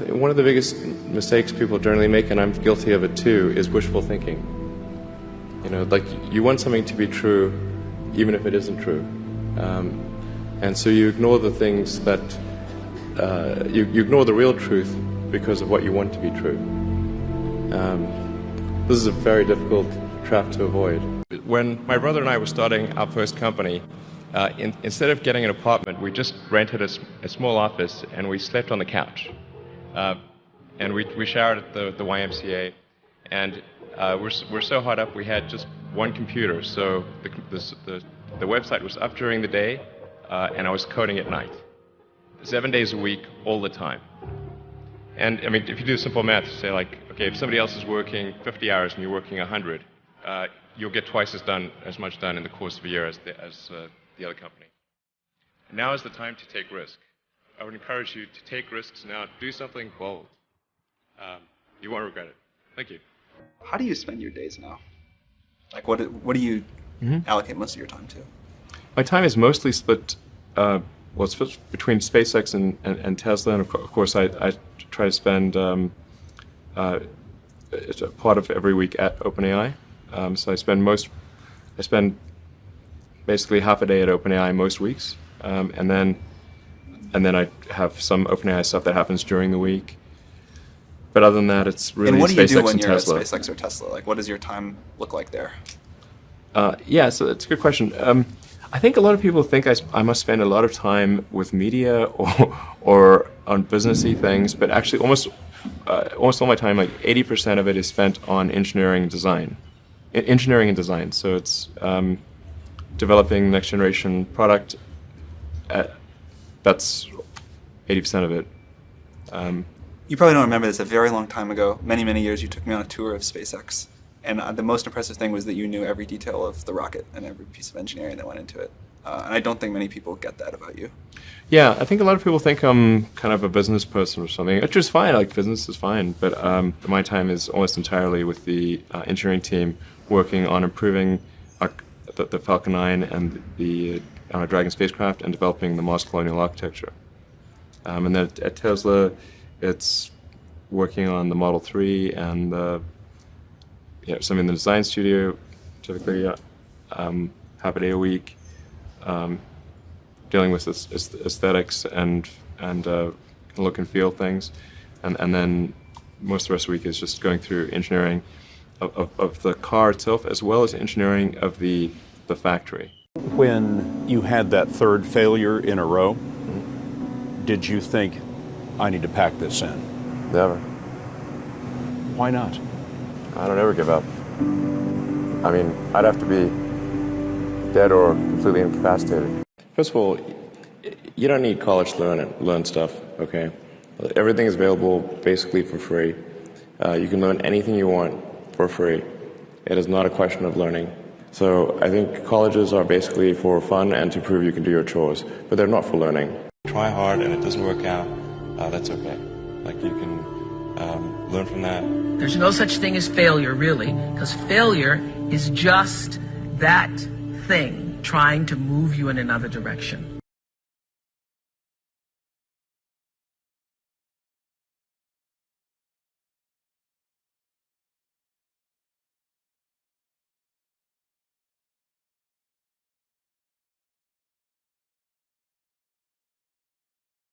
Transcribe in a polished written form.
One of the biggest mistakes people generally make, and I'm guilty of it too, is wishful thinking. You know, like you want something to be true, even if it isn't true, and so you ignore the things that you ignore the real truth because of what you want to be true. This is a very difficult trap to avoid. When my brother and I were starting our first company, instead of getting an apartment, we just rented a small office and we slept on the couch. And we showered at the YMCA, and we're so hot up we had just one computer, so the website was up during the day, and I was coding at night, 7 days a week, all the time. And I mean, if you do simple math, say like, okay, if somebody else is working 50 hours and you're working 100, you'll get twice as much done in the course of a year as the other company. And now is the time to take risk. I would encourage you to take risks now. Do something bold. You won't regret it. Thank you. How do you spend your days now? Like, what do you allocate most of your time to? My time is mostly split. It's split between SpaceX and Tesla, and of course, I try to spend it's a part of every week at OpenAI. So I spend basically half a day at OpenAI most weeks, and then I have some OpenAI stuff that happens during the week. But other than that, it's really SpaceX and Tesla. And what do you do when you're at SpaceX or Tesla? Like, what does your time look like there? Yeah, so it's a good question. I think a lot of people think I must spend a lot of time with media or on businessy things, but actually almost all my time, like 80% of it, is spent on engineering and design. So it's developing next generation product. That's 80% of it. You probably don't remember this. A very long time ago, many years, you took me on a tour of SpaceX. And the most impressive thing was that you knew every detail of the rocket and every piece of engineering that went into it. And I don't think many people get that about you. Yeah, I think a lot of people think I'm kind of a business person or something, which is fine. Like, business is fine. But my time is almost entirely with the engineering team working on improving the Falcon 9 and the Dragon spacecraft and developing the Mars colonial architecture. And then at Tesla, it's working on the Model 3 and some in the design studio, typically half a day a week, dealing with aesthetics and look and feel things, and then most of the rest of the week is just going through engineering of the car itself, as well as engineering of the factory. When you had that third failure in a row, did you think, I need to pack this in? Never. Why not? I don't ever give up. I mean, I'd have to be dead or completely incapacitated. First of all, you don't need college to learn stuff, okay? Everything is available basically for free. You can learn anything you want for free. It is not a question of learning. So I think colleges are basically for fun and to prove you can do your chores, but they're not for learning. Try hard and it doesn't work out, that's okay. Like, you can learn from that. There's no such thing as failure, really, because failure is just that thing trying to move you in another direction.